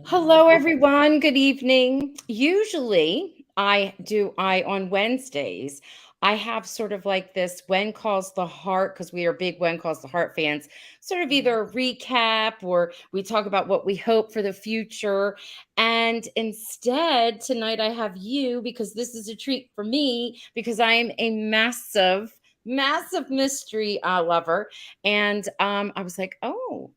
Hello, everyone. Good evening. Usually, I on Wednesdays, I have sort of like this When Calls the Heart, because we are big When Calls the Heart fans, sort of either a recap or we talk about what we hope for the future. And instead, tonight I have you because this is a treat for me because I am a massive mystery lover. And I was like, oh,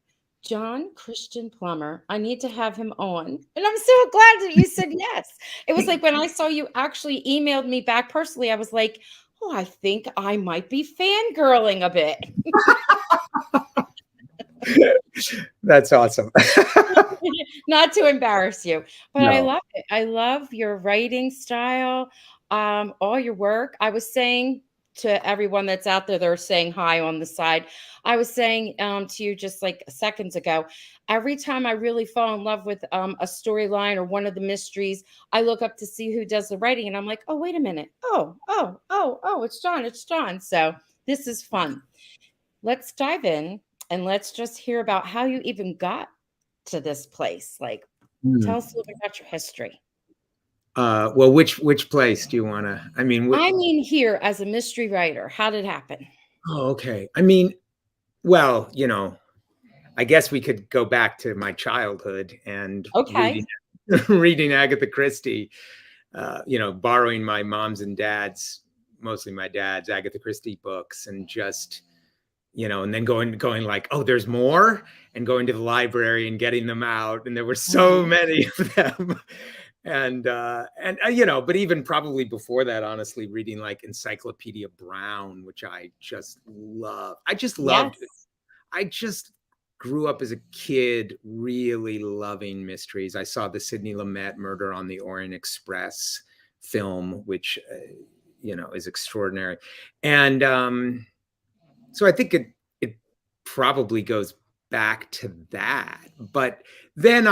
John Christian Plummer. I need to have him on. And I'm so glad that you said yes. It was like when I saw you actually emailed me back personally, I was like, oh, I think I might be fangirling a bit. That's awesome. Not to embarrass you, but I No. love it. I love your writing style, all your work. I was saying to everyone that's out there, they're saying hi on the side. I was saying to you just like seconds ago, every time I really fall in love with a storyline or one of the mysteries, I look up to see who does the writing, and I'm like, oh, wait a minute. Oh, it's John. It's John. So this is fun. Let's dive in and let's just hear about how you even got to this place. Like, tell Hmm. us a little bit about your history. Well, which place do you want to? I mean, I mean, here as a mystery writer, how did it happen? oh, okay. I mean, well, I guess we could go back to my childhood and reading Okay. reading Agatha Christie. Borrowing my mom's and dad's, mostly my dad's Agatha Christie books, and just and then going like, oh, there's more, and going to the library and getting them out, and there were so Mhm. many of them. But even probably before that, honestly, reading like Encyclopedia Brown, which I just love. Yes. I just grew up as a kid really loving mysteries. I saw the Sidney Lumet Murder on the Orient Express film, which is extraordinary. And so I think it probably goes back to that. But then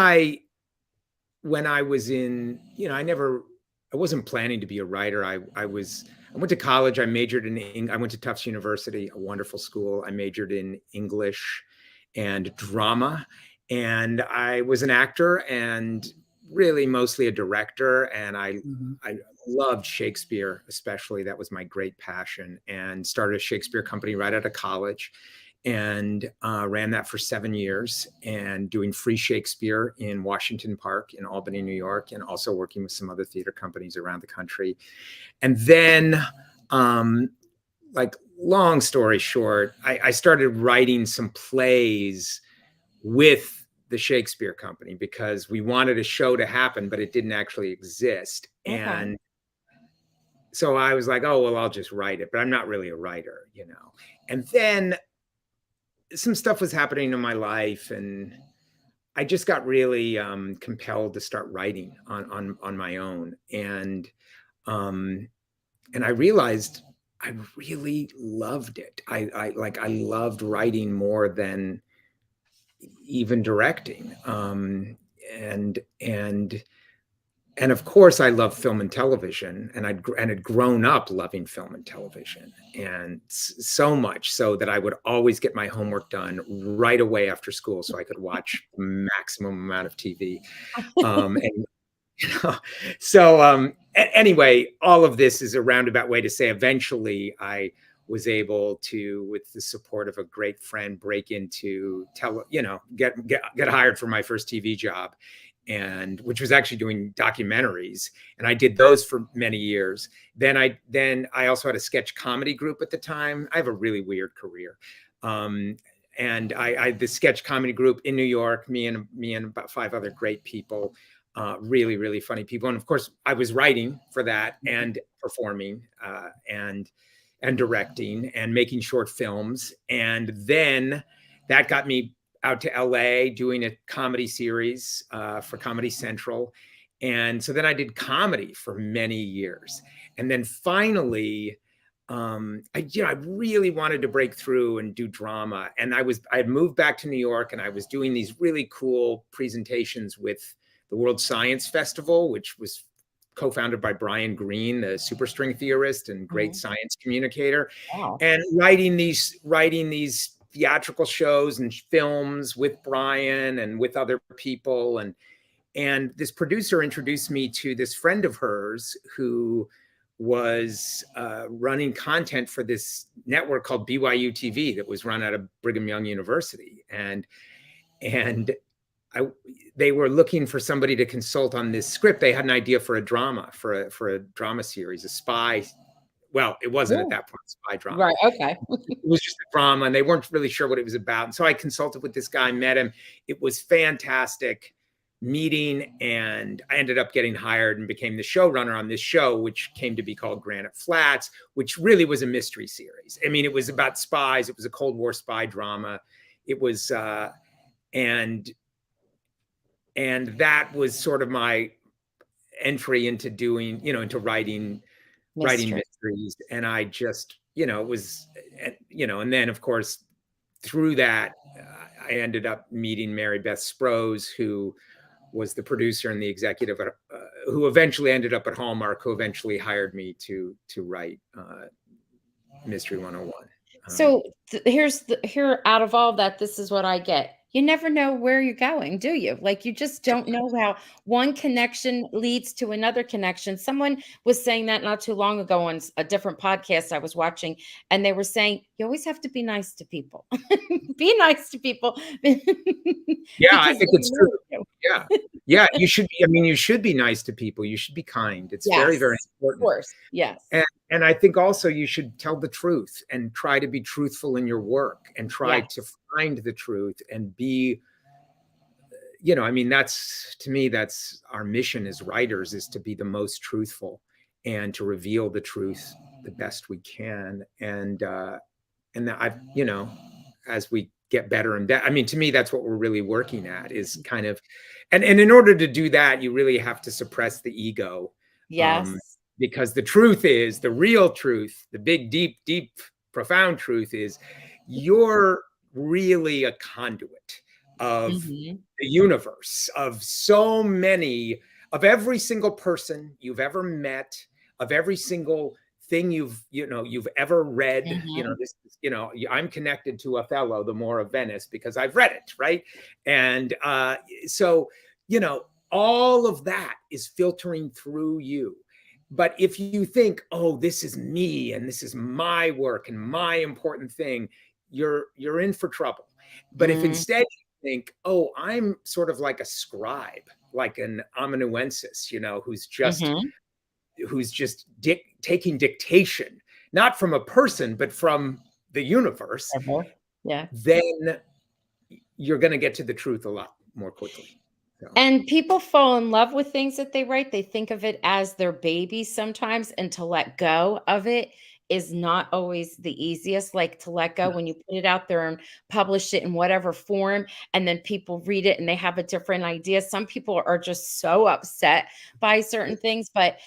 when I was in, I wasn't planning to be a writer. I went to college. I went to Tufts University, a wonderful school. I majored in English and drama, and I was an actor and really mostly a director. And Mhm. I loved Shakespeare, especially. That was my great passion, and started a Shakespeare company right out of college, and ran that for 7 years, and doing free Shakespeare in Washington Park in Albany, New York, and also working with some other theater companies around the country. And then, like, long story short, I started writing some plays with the Shakespeare Company because we wanted a show to happen, but it didn't actually exist. Okay. And so I was like, oh, well, I'll just write it, but I'm not really a writer. And then some stuff was happening in my life, and I just got really compelled to start writing on my own. Um, and I realized I really loved it. I loved writing more than even directing. And and and of course, I love film and television, and had grown up loving film and television, and so much so that I would always get my homework done right away after school, so I could watch maximum amount of TV. And you know, so anyway, all of this is a roundabout way to say eventually I was able to, with the support of a great friend, break into get hired for my first TV job, and which was actually doing documentaries, and I did those for many years. Then I also had a sketch comedy group at the time. I have a really weird career. Um, and I the sketch comedy group in New York, me and about five other great people, really, really funny people. And of course, I was writing for that, and performing, and directing, and making short films. And then that got me out to LA doing a comedy series for Comedy Central. And so then I did comedy for many years. And then finally, I really wanted to break through and do drama. And I had moved back to New York, and I was doing these really cool presentations with the World Science Festival, which was co-founded by Brian Greene, the superstring theorist and great Mhm. science communicator, Wow. and writing these theatrical shows and films with Brian and with other people. And this producer introduced me to this friend of hers who was running content for this network called BYU TV that was run out of Brigham Young University. And they were looking for somebody to consult on this script. They had an idea for a drama, for a drama series, a spy. Well, it wasn't at that point a spy drama. Right. Okay. It was just a drama, and they weren't really sure what it was about. And so I consulted with this guy, met him. It was fantastic meeting, and I ended up getting hired and became the showrunner on this show, which came to be called Granite Flats, which really was a mystery series. I mean, it was about spies. It was a Cold War spy drama. It was, and that was sort of my entry into doing, into writing mysteries. And I just, it was, and then of course, through that, I ended up meeting Mary Beth Sprose, who was the producer and the executive, who eventually ended up at Hallmark, who eventually hired me to write Mystery 101. So here out of all that, this is what I get. You never know where you're going, do you? Like, you just don't know how one connection leads to another connection. Someone was saying that not too long ago on a different podcast I was watching, and they were saying, you always have to be nice to people. Be nice to people. Yeah, I think it's true. Yeah. Yeah, you should be, you should be nice to people. You should be kind. It's very, very important. Of course. Yes. And I think also you should tell the truth and try to be truthful in your work and try to find the truth and be, that's, to me, that's our mission as writers, is to be the most truthful and to reveal the truth the best we can. And I've, as we get better and better, to me, that's what we're really working at, is kind of, and in order to do that, you really have to suppress the ego. Yes. Because the truth is, the real truth, the big, deep, deep, profound truth is, you're really a conduit of the universe, of so many, of every single person you've ever met, of every single thing you've ever read. I'm connected to Othello, the Moor of Venice, because I've read it, right? And so all of that is filtering through you. But if you think, oh, this is me and this is my work and my important thing, you're in for trouble. But if instead you think, oh, I'm sort of like a scribe, like an amanuensis, who's just taking dictation, not from a person, but from the universe, then you're going to get to the truth a lot more quickly. And people fall in love with things that they write. They think of it as their baby sometimes, and to let go of it is not always the easiest. Like, to let go when you put it out there and publish it in whatever form, and then people read it and they have a different idea. Some people are just so upset by certain things, but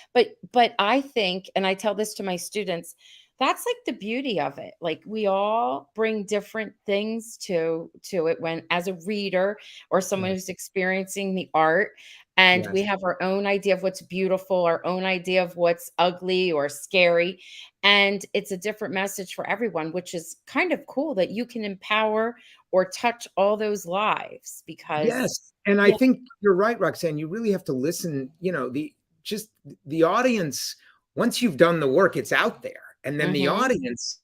I think, and I tell this to my students, that's like the beauty of it. Like, we all bring different things to it, when as a reader or someone who's experiencing the art, and we have our own idea of what's beautiful, our own idea of what's ugly or scary, and it's a different message for everyone, which is kind of cool that you can empower or touch all those lives. Because and I think you're right, Roxanne. You really have to listen. The audience, once you've done the work, it's out there. And then the audience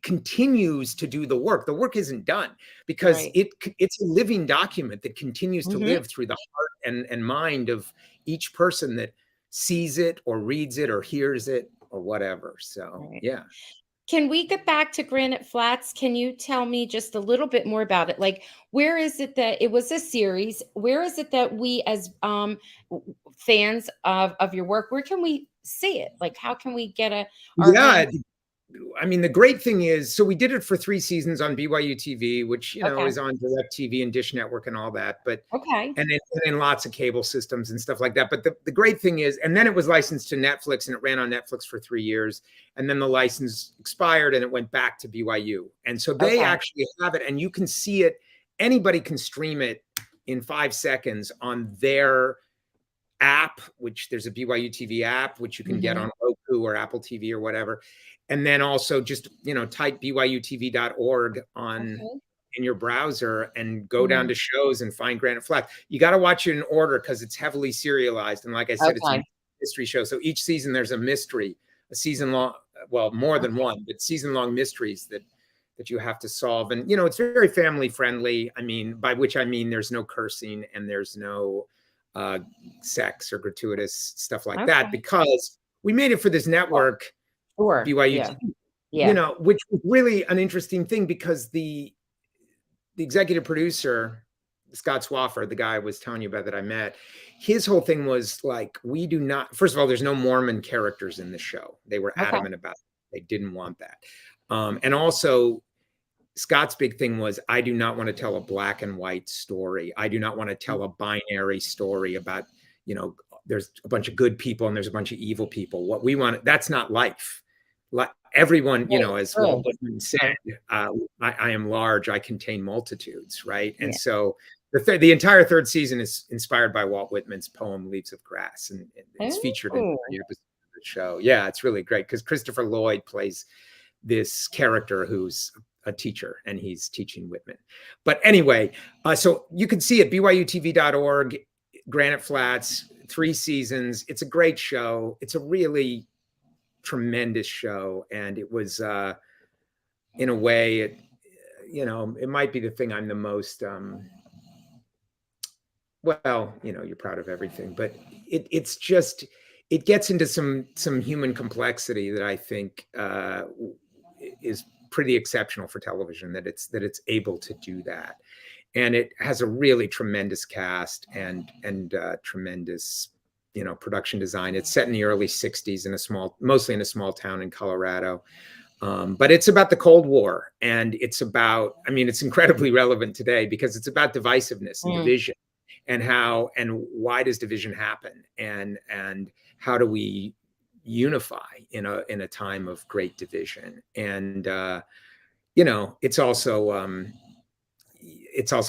continues to do the work. The work isn't done, because it's a living document that continues to live through the heart and mind of each person that sees it or reads it or hears it or whatever. So, Can we get back to Granite Flats? Can you tell me just a little bit more about it? Like, where is it that it was a series? Where is it that we, as fans of your work, where can we see it? Like, how can we get the great thing is, so we did it for 3 seasons on BYU TV, which, is on DirecTV and Dish Network and all that. But and then lots of cable systems and stuff like that. But the great thing is, and then it was licensed to Netflix, and it ran on Netflix for 3 years. And then the license expired and it went back to BYU. And so they actually have it, and you can see it. Anybody can stream it in 5 seconds on their app, which there's a BYU TV app, which you can get on Roku or Apple TV or whatever. And then also just, type byutv.org on in your browser and go down to shows and find Granite Flats. You got to watch it in order because it's heavily serialized. And like I said, it's a mystery show. So each season there's a mystery, a season long, well, more than one, but season long mysteries that you have to solve. And, it's very family friendly. I mean, by which I mean there's no cursing and there's no sex or gratuitous stuff like that, because we made it for this network, BYU, which was really an interesting thing because the executive producer, Scott Swaffer, the guy I was telling you about that I met, his whole thing was like, we do not, first of all, there's no Mormon characters in the show. They were adamant about it. They didn't want that. And also, Scott's big thing was, I do not want to tell a black and white story. I do not want to tell a binary story about, there's a bunch of good people and there's a bunch of evil people. What we want, that's not life. Like everyone, as Walt Whitman said, I am large, I contain multitudes, right? And so the entire third season is inspired by Walt Whitman's poem, Leaves of Grass, and it's featured in every episode of the show. Yeah, it's really great because Christopher Lloyd plays this character who's a teacher and he's teaching Whitman. But anyway, so you can see it, byutv.org, Granite Flats, 3 seasons. It's a great show. It's a really tremendous show. And it was, in a way, it might be the thing I'm the most, you're proud of everything, but it's just, it gets into some human complexity that I think is pretty exceptional for television, that it's able to do that. And it has a really tremendous cast and tremendous, production design. It's set in the early 60s mostly in a small town in Colorado. But it's about the Cold War, and it's about, it's incredibly relevant today because it's about divisiveness and division, and how and why does division happen, and how do we unify in a time of great division. And it's also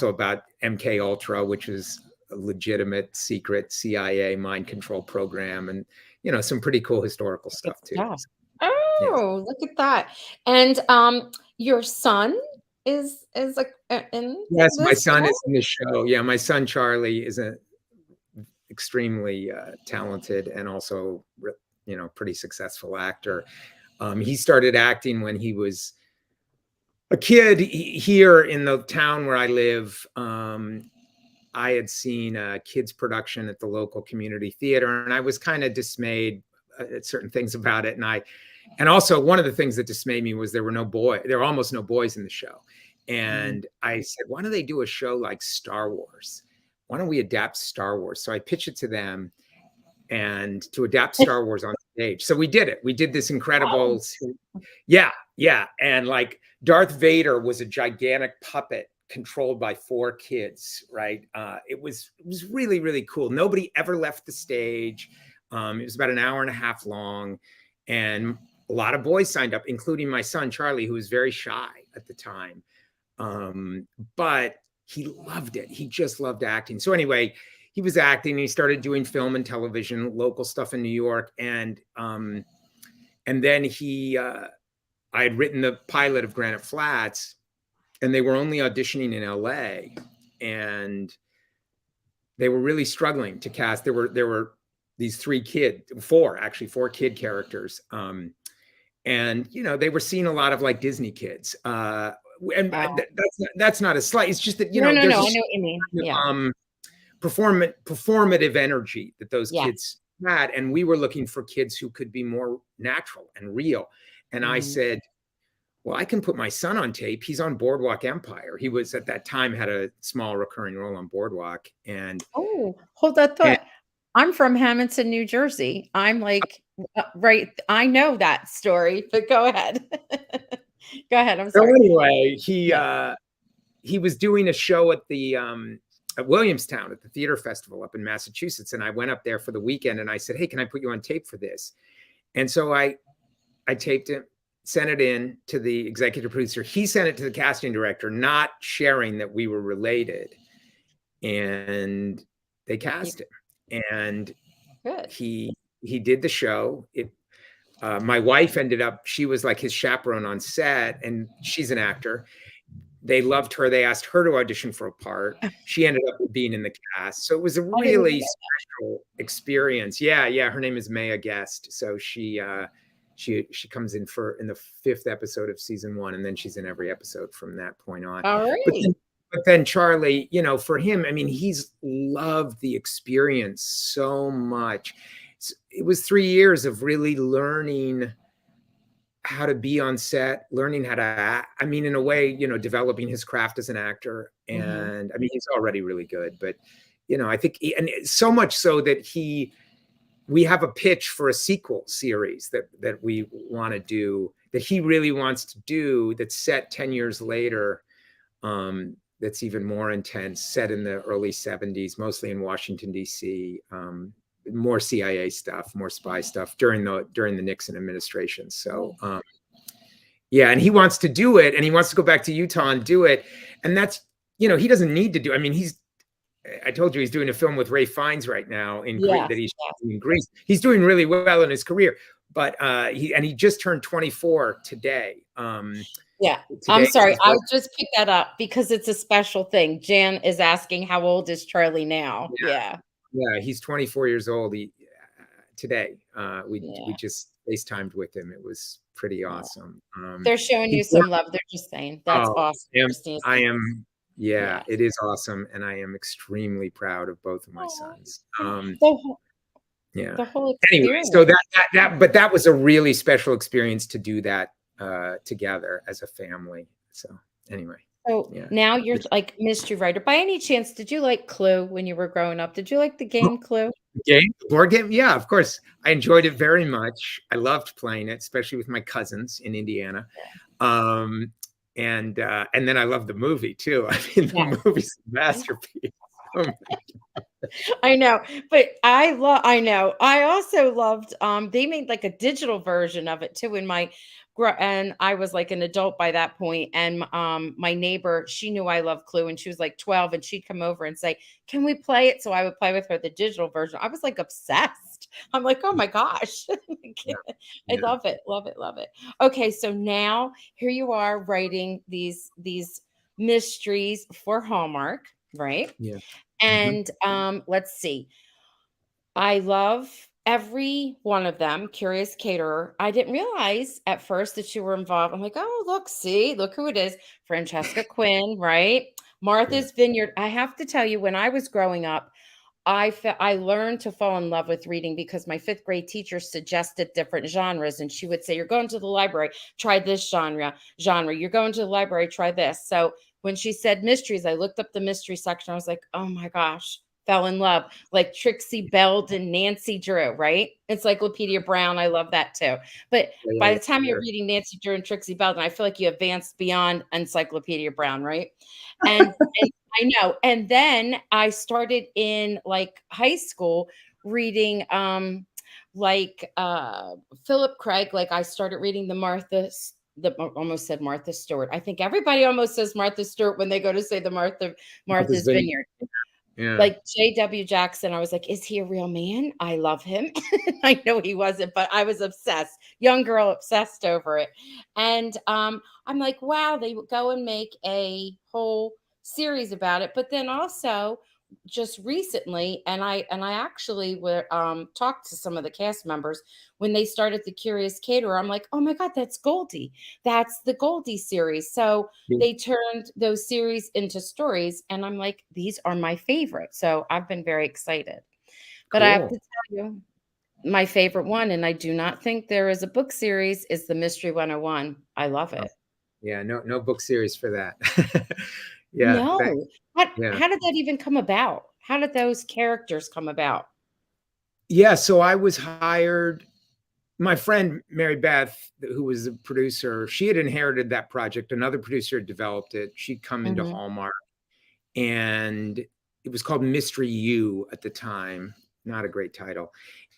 about MK Ultra, which is a legitimate secret CIA mind control program, and some pretty cool historical stuff too. Look at that. And your son is like in yes, my son is in the show. Yeah, my son Charlie is a extremely talented and also pretty successful actor. He started acting when he was a kid here in the town where I live. I had seen a kids production at the local community theater, and I was kind of dismayed at certain things about it. And also one of the things that dismayed me was there were almost no boys in the show. And I said, why don't they do a show like Star Wars? Why don't we adapt Star Wars? So I pitched it to them, and to adapt Star Wars on stage. So we did it. We did this incredible, yeah. And like Darth Vader was a gigantic puppet controlled by 4 kids, right? It was really, really cool. Nobody ever left the stage. It was about an hour and a half long, and a lot of boys signed up, including my son, Charlie, who was very shy at the time. But he loved it. He just loved acting. So anyway, he was acting, and he started doing film and television, local stuff in New York. And then I had written the pilot of Granite Flats, and they were only auditioning in LA, and they were really struggling to cast. There were these 4 kid characters. And, they were seeing a lot of like Disney kids. And that's not a slight. It's just that, no, there's I know what you mean. Yeah. Performative energy that those kids had. And we were looking for kids who could be more natural and real. And I said, well, I can put my son on tape. He's on Boardwalk Empire. He was at that time had a small recurring role on Boardwalk. And hold that thought. I'm from Hamilton, New Jersey. I'm like, right. I know that story, but go ahead. Go ahead. I'm sorry. So anyway, he was doing a show at the at Williamstown at the theater festival up in Massachusetts, and I went up there for the weekend, and I said, "Hey, can I put you on tape for this?" And so I taped it, sent it in to the executive producer. He sent it to the casting director, not sharing that we were related, and they cast him. And he did the show. My wife ended up, she was like his chaperone on set, and she's an actor. they loved her. They asked her to audition for a part. She ended up being in the cast. So it was a I didn't really know. special experience. Yeah, yeah. Her name is Maya Guest. So she comes in the 5th episode of season 1, and then she's in every episode from that point on. All But right. then, but then Charlie, for him, I mean, he's loved the experience so much. It was 3 years of really learning how to be on set, learning how to act. I mean, in a way, developing his craft as an actor. Mhm. And I mean, he's already really good, but I think, and so much so that we have a pitch for a sequel series that we want to do, that he really wants to do, that's set 10 years later. That's even more intense, set in the early 70s, mostly in Washington, D.C. More CIA stuff, more spy stuff during the Nixon administration. So yeah, and he wants to do it, and he wants to go back to Utah and do it. And that's, he doesn't need to do. I mean, I told you he's doing a film with Ray Fiennes right now in Greece, Yes, that he's yes. in Greece. He's doing really well in his career, but he just turned 24 today. Yeah. I'm Today is sorry. his I birthday. just picked that up because it's a special thing. Jan is asking how old is Charlie now? Yeah. Yeah, he's 24 years old. Today. We Yeah. just FaceTimed with him. It was pretty Yeah. awesome. They're showing He you some love. They're just saying that's Oh, awesome, Christina. I am, yeah, Yeah. it is awesome, and I am extremely proud of both of my Oh, sons. yeah. Yeah. The whole Anyway, so experience. but that was a really special experience to do that together as a family. So anyway, So yeah. now you're like mystery writer. By any chance, did you like Clue when you were growing up? Did you like the game Clue? Board game, yeah, of course. I enjoyed it very much. I loved playing it, especially with my cousins in Indiana. And then I love the movie too. I mean, Yeah. the movie's a masterpiece. Oh, I know, but I know. I also loved they made like a digital version of it too in and I was like an adult by that point, and my neighbor, she knew I loved Clue, and she was like 12, and she'd come over and say, "Can we play it?" So I would play with her the digital version. I was like obsessed. I'm like, "Oh my gosh." yeah, I yeah, love it. Love it. Love it. Okay, so now here you are writing these mysteries for Hallmark, right? yeah. Mhm. And let's see. I love every one of them. Curious Caterer. I didn't realize at first that you were involved. I'm like, oh, look, see, look who it is. Francesca Quinn, right? Yeah, Martha's Vineyard. I have to tell you, when I was growing up, I learned to fall in love with reading because my 5th grade teacher suggested different genres, and she would say, "You're going to the library, try this genre. You're going to the library, try this." So when she said mysteries, I looked up the mystery section. I was like, "Oh my gosh." Fell in love like Trixie Belden, Nancy Drew, right? Encyclopedia Brown. I love that too. But yeah, yeah, by yeah, the time you're sure. reading Nancy Drew and Trixie Belden, I feel like you advanced beyond Encyclopedia Brown, right? And I know. And then I started in like high school reading Philip Craig. Like I started reading almost said Martha Stewart. I think everybody almost says Martha Stewart when they go to say the Martha's Martha's Vineyard. Vineyard. Yeah, Like J.W. Jackson, I was like, is he a real man? I love him. I know he wasn't, but I was obsessed. Young girl obsessed over it. And I'm like, wow, they would go and make a whole series about it. But then also just recently, and I actually were talked to some of the cast members when they started the Curious Caterer. I'm like, oh my God, that's Goldie. That's the Goldie series. So yeah, they turned those series into stories, and I'm like, these are my favorite. So I've been very excited. But I have to cool. tell you, my favorite one, and I do not think there is a book series, is the Mystery 101. I love Oh, it. yeah, no book series for that. Yeah, No. yeah. How did that even come about? How did those characters come about? Yeah, so I was hired. My friend Mary Beth, who was the producer, she had inherited that project. Another producer had developed it. She'd come into Mhm. Hallmark, and it was called Mystery U at the time. Not a great title.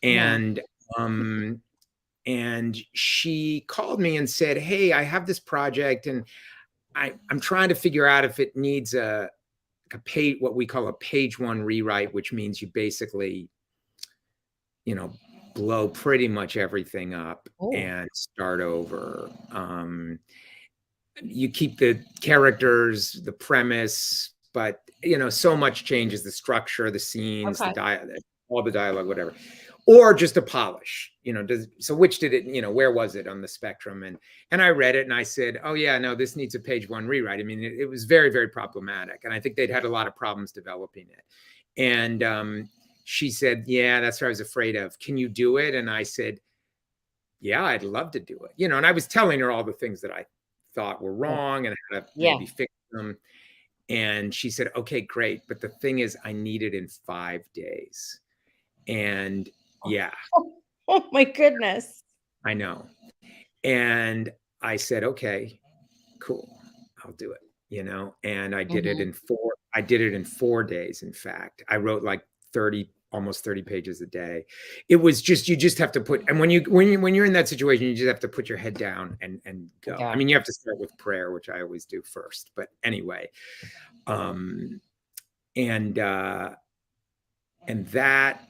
No. And um and she called me and said, "Hey, I have this project, and I'm trying to figure out if it needs a page, what we call a page one rewrite, which means you basically, you know, blow pretty much everything up Oh. and start over." you keep the characters, the premise, but so much changes, the structure, the scenes, Okay. all the dialogue, whatever, or just a polish. So which did it? Where was it on the spectrum? And I read it and I said, oh yeah, no, this needs a page one rewrite. I mean, it was very, very problematic, and I think they'd had a lot of problems developing it. And she said, yeah, that's what I was afraid of. Can you do it? And I said, yeah, I'd love to do it. And I was telling her all the things that I thought were wrong and how to maybe fix them. And she said, okay, great. But the thing is, I need it in 5 days. And yeah. Oh my goodness. I know. And I said, okay, cool. I'll do it, and I did it in 4 days. In fact, I wrote like almost 30 pages a day. It was just, you just have to put, and when you're in that situation, you just have to put your head down and go. Yeah. I mean, you have to start with prayer, which I always do first, but anyway. And that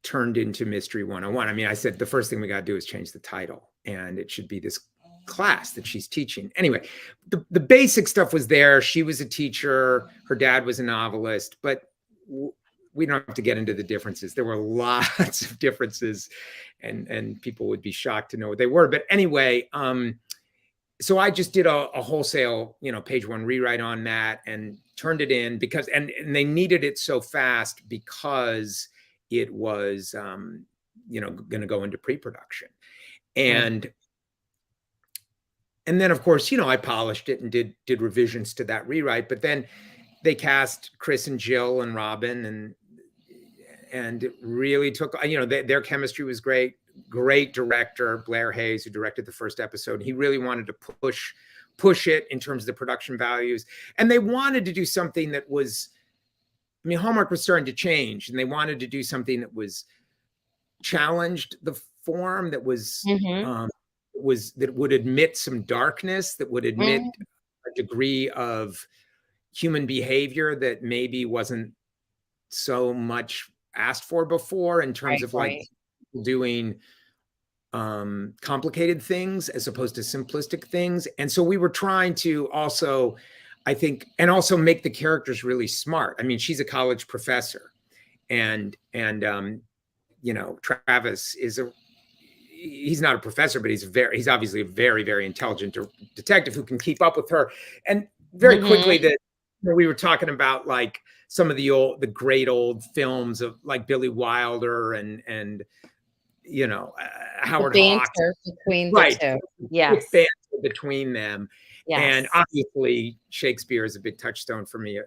turned into Mystery 101. I mean, I said, the first thing we got to do is change the title, and it should be this class that she's teaching. Anyway, the basic stuff was there. She was a teacher. Her dad was a novelist, but we don't have to get into the differences. There were lots of differences, and people would be shocked to know what they were. But anyway, so I just did a wholesale, page one rewrite on that and turned it in because, and they needed it so fast because it was, going to go into pre-production. And then of course, I polished it and did revisions to that rewrite, but then they cast Chris and Jill and Robin, and it really took, their chemistry was great. Great director, Blair Hayes, who directed the first episode. He really wanted to push it in terms of the production values. And they wanted to do something that was, I mean, Hallmark was starting to change, and they wanted to do something that was challenged the form, that was, that would admit some darkness, that would admit a degree of human behavior that maybe wasn't so much asked for before, in terms of like doing complicated things as opposed to simplistic things. And so we were trying to also, I think, and also make the characters really smart. I mean, she's a college professor, and Travis he's not a professor, but he's obviously a very, very intelligent detective who can keep up with her. And very quickly that we were talking about like some of the great old films of like Billy Wilder and Howard Hawks. Between the two. Yes. Banter between them. Yes. And obviously Shakespeare is a big touchstone for me,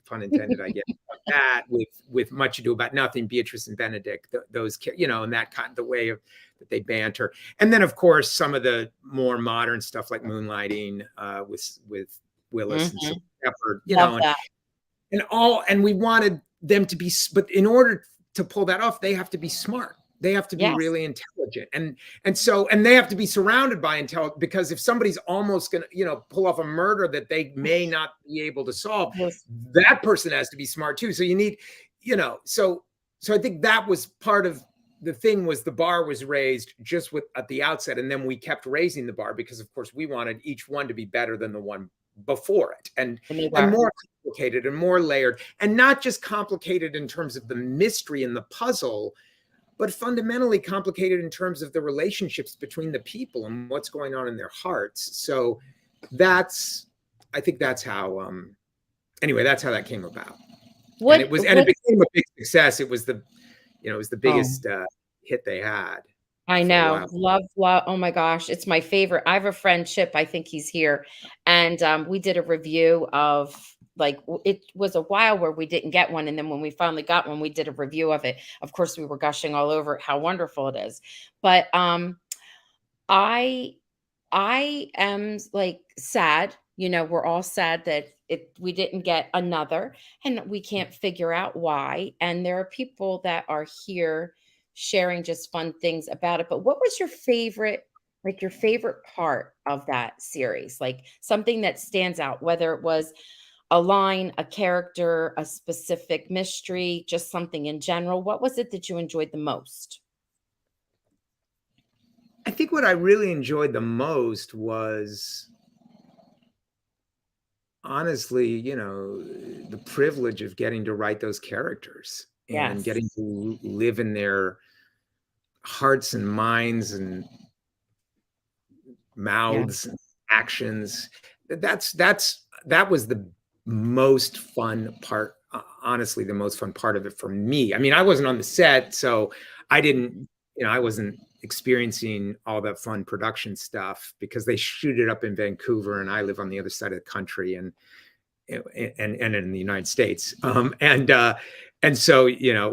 pun intended, I guess. That with Much Ado About Nothing, Beatrice and Benedict, those, and that kind of the way of that they banter. And then of course some of the more modern stuff like Moonlighting with Willis and Sylvia Shepherd, and we wanted them to be, but in order to pull that off, they have to be smart. They have to be really intelligent, and they have to be surrounded by intelligence, because if somebody's almost going to, pull off a murder that they may not be able to solve, that person has to be smart too. So you need, so I think that was part of the thing, was the bar was raised just at the outset, and then we kept raising the bar because of course we wanted each one to be better than the one before it, and more complicated and more layered, and not just complicated in terms of the mystery and the puzzle, but fundamentally complicated in terms of the relationships between the people and what's going on in their hearts. So I think that's how, that's how that came about. And it became a big success. It was the biggest hit they had. I know. Love. Oh my gosh. It's my favorite. I have a friend, Chip, I think he's here. And we did a review of, like, it was a while where we didn't get one. And then when we finally got one, we did a review of it. Of course, we were gushing all over it, how wonderful it is. But I am like sad. We're all sad that we didn't get another, and we can't figure out why. And there are people that are here sharing just fun things about it. But what was your favorite part of that series? Like something that stands out, whether it was a line, a character, a specific mystery, just something in general. What was it that you enjoyed the most? I think what I really enjoyed the most was honestly, you know, the privilege of getting to write those characters and Yes. getting to live in their hearts and minds and Yeah. mouths and actions. That was the most fun part. Honestly, the most fun part of it for me. I mean, I wasn't on the set, so I didn't, Mhm. I wasn't experiencing all that fun production stuff because they shoot it up in Vancouver and I live on the other side of the country and in the United States. And so, it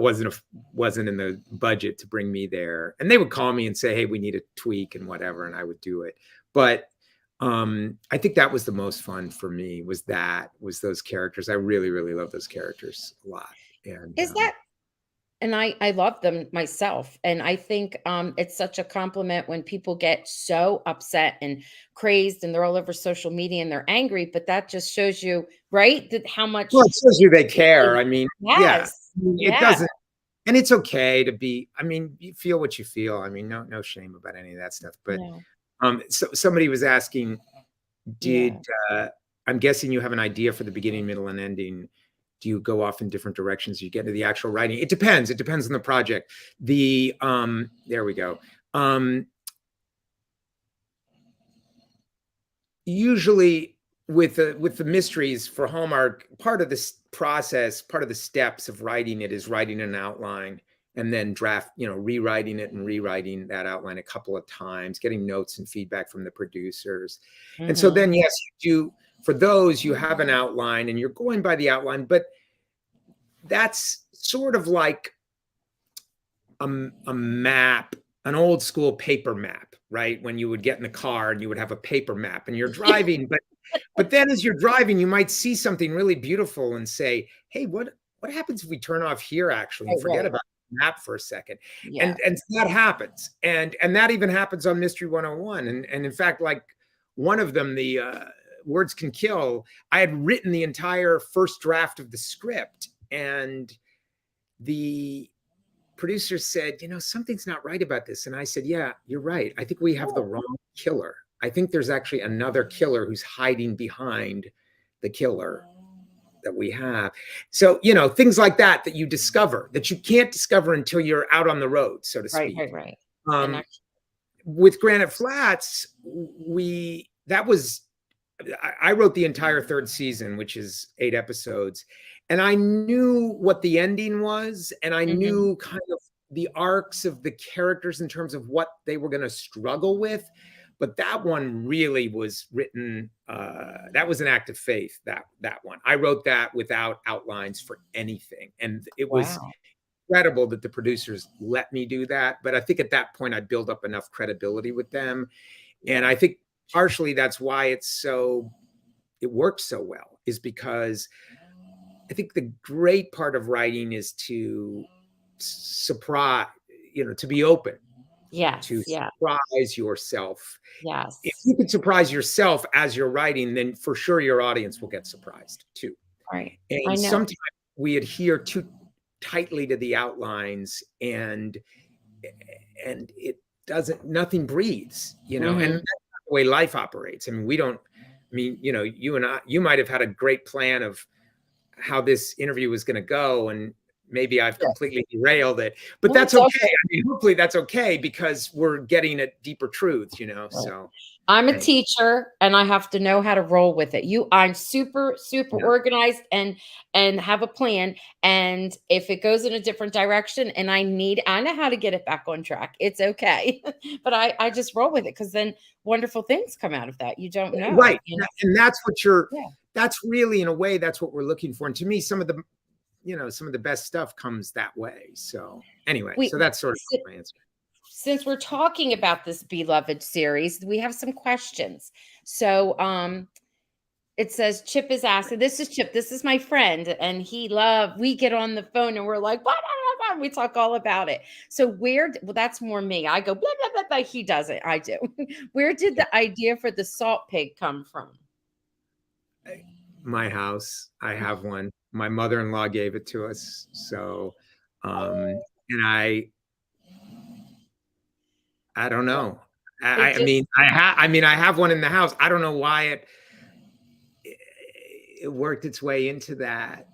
wasn't in the budget to bring me there. And they would call me and say, "Hey, we need a tweak and whatever," and I would do it. But I think that was the most fun for me, was those characters. I really, really love those characters a lot. And Is that and I love them myself, and I think, it's such a compliment when people get so upset and crazed, and they're all over social media, and they're angry, but that just shows you, right, that how well, much it shows you they care. they I mean, yeah, Yes. it Yeah. doesn't. And it's okay to be. I mean, you feel what you feel. I mean, no shame about any of that stuff. But No. so somebody was asking, Yeah. did I'm guessing you have an idea for the beginning, middle, and ending. Do you go off in different directions? You get into the actual writing. It depends. It depends on the project. There we go. Usually with the mysteries for Hallmark, part of this process, part of the steps of writing it is writing an outline and then rewriting it and rewriting that outline a couple of times, getting notes and feedback from the producers. And so Mhm. then, yes, you do, for those, you have an outline and you're going by the outline, but that's sort of like a map, an old school paper map, right? When you would get in the car and you would have a paper map and you're driving, but then as you're driving, you might see something really beautiful and say, "Hey, what happens if we turn off here actually and Right, forget right. about the map for a second?" Yeah. And that happens. And that even happens on Mystery 101. And in fact, like one of them, the Words Can Kill, I had written the entire first draft of the script and the producer said, "Something's not right about this." And I said, "Yeah, you're right. I think we have the Oh, wrong killer. I think there's actually another killer who's hiding behind the killer that we have." So, things like that you discover that you can't discover until you're out on the road, so to right, speak. right, right. And Um, actually, with Granite Flats, we that was I wrote the entire third season, which is 8 episodes, and I knew what the ending was, and I mhm. knew kind of the arcs of the characters in terms of what they were going to struggle with. But that one really was written. That was an act of faith. That one, I wrote that without outlines for anything, and it was Wow. incredible that the producers let me do that. But I think at that point, I built up enough credibility with them, and Yeah. I think partially that's why it works so well, is because I think the great part of writing is to surprise, to be open, to Yes, yeah, surprise yourself. If yes. you can surprise yourself as you're writing, then for sure your audience will get surprised too. Right. I And know. sometimes we adhere too tightly to the outlines, and it doesn't nothing breathes, and Mhm. that's not the way life operates. I mean, we don't I mean, you and I, you might have had a great plan of how this interview was going to go, and maybe I've Yeah. completely derailed it, but No, that's it's okay. okay. I mean, hopefully that's okay because we're getting at deeper truths, Right. so I'm a anyway. teacher, and I have to know how to roll with it. I'm super, super Yeah. organized and have a plan, and if it goes in a different direction and I know how to get it back on track. It's okay. But I just roll with it because then wonderful things come out of that. You don't know, Right. And that's what Yeah. that's really, in a way, that's what we're looking for. And to me, some of the best stuff comes that way. So anyway, We so that's sort of si my answer. Since we're talking about this beloved series, we have some questions. So, it says Chip is asking, this is Chip, this is my friend, and we get on the phone and we're like, blah, blah, blah, blah, we talk all about it. So well, that's more me. I go blah, blah, blah, blah. He doesn't. I do. Where did the idea for the salt pig come from? My house, I have one. My mother-in-law gave it to us. So, Oh, and I don't yeah. know. It I just mean, I have one in the house. I don't know why it worked its way into that.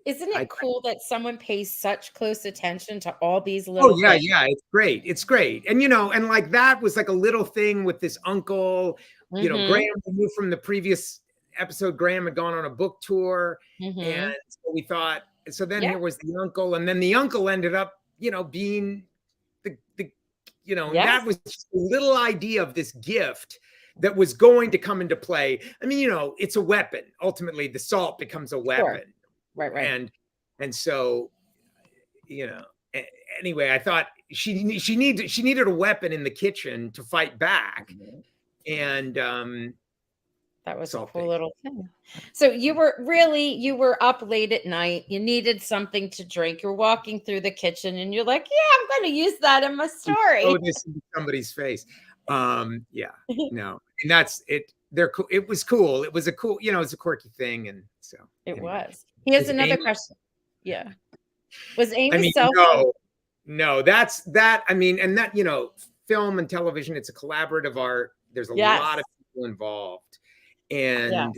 Isn't I it cool that someone pays such close attention to all these Oh little yeah, things? yeah, it's great. It's great. And and like that was like a little thing with this uncle, Mhm, Graham we knew from the previous episode. Graham had gone on a book tour, and mhm. so we thought, so then Yeah, here was the uncle, and then the uncle ended up, being the and yes, that was just a little idea of this gift that was going to come into play. I mean, it's a weapon. Ultimately, the salt becomes a sure. weapon. Right, right. And so, you know anyway, I thought she needed a weapon in the kitchen to fight back, Mhm. and That was a salt cool things. little thing. So you were up late at night, you needed something to drink, you're walking through the kitchen and you're like, "Yeah, I'm gonna use that in my Throw story." this into somebody's face. Yeah, no, and that's it. It was cool. It was a cool, it's a quirky thing, and so It anyway, was. Here's is another Amy? question. Yeah. Was I Amy's mean, cell phone. no, no, that's that. I mean, and that film and television, it's a collaborative art. There's a lot of Yes, people involved, and yes.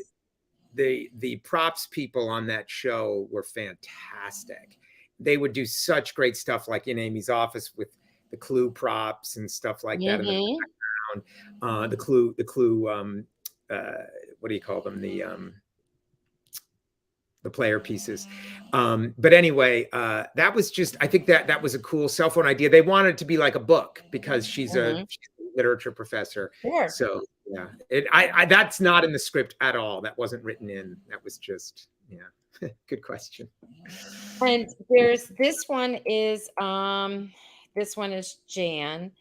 the props people on that show were fantastic. They would do such great stuff, like in Amy's office with the Clue props and stuff like that in the Mhm. background. The Clue, uh, what do you call them? The player pieces. But anyway, that was just, I think that was a cool cell phone idea. They wanted it to be like a book because she's a Mhm. literature professor. Sure. So yeah, I that's not in the script at all. That wasn't written in. That was just, yeah. Good question. And there's this one is Jan.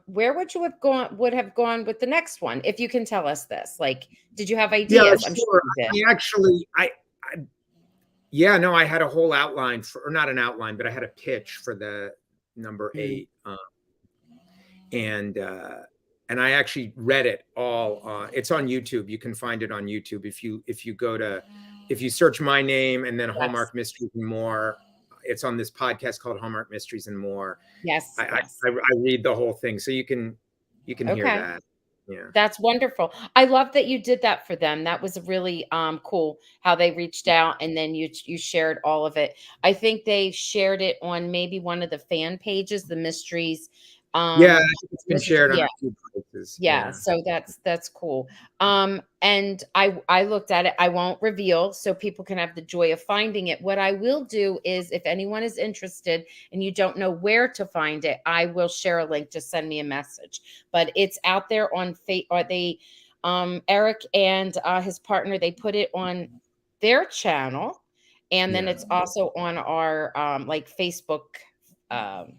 Where would have gone with the next one if you can tell us this? Like, did you have Yeah, ideas? I'm sure sure. you did. I actually, I yeah, no, I had a whole outline for, or not an outline, but I had a pitch for the number Mm, 8. And I actually read it all. It's on YouTube. You can find it on YouTube if you search my name and then yes. Hallmark Mysteries and More. It's on this podcast called Hallmark Mysteries and More. Yes, yes. I read the whole thing, so you can hear Okay. that. Yeah. That's wonderful. I love that you did that for them. That was really cool how they reached out and then you shared all of it. I think they shared it on maybe one of the fan pages, the mysteries. Yeah, Um it's been mysteries, shared on yeah. a few places. Yeah, Yeah. so that's cool. And I looked at it. I won't reveal so people can have the joy of finding it. What I will do is if anyone is interested and you don't know where to find it, I will share a link. Just send me a message. But it's out there on or they Eric and his partner, they put it on their channel and then Yeah. it's also on our like Facebook um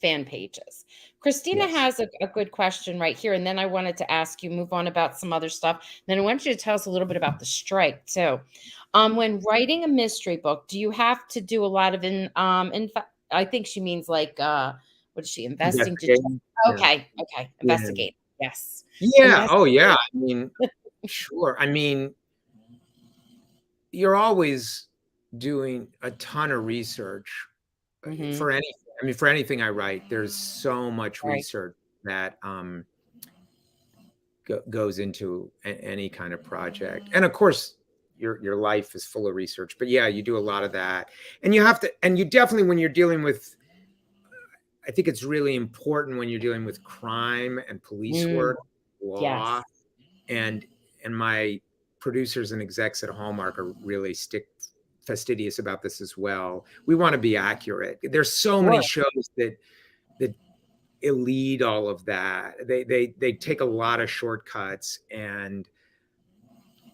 fan pages. Christina Yes. has a good question right here. And then I wanted to ask you, move on about some other stuff. Then I want you to tell us a little bit about the strike too. When writing a mystery book, do you have to do a lot of in fact, I think she means like what is she investing to Investigating. Yeah. okay, Yeah. investigate. Yes. Yeah. Oh, yeah. Investigate. I mean, sure. I mean, you're always doing a ton of research Hmm. for anything. I mean, for anything I write, there's so much Right. research that goes into any kind of project. And of course, your life is full of research. But yeah, you do a lot of that, and you have to. And you definitely, when you're dealing with, I think it's really important when you're dealing with crime and police Mm, work, law, yes. and my producers and execs at Hallmark are really fastidious about this as well. We want to be accurate. There's so many Sure. shows that elide all of that. They take a lot of shortcuts, and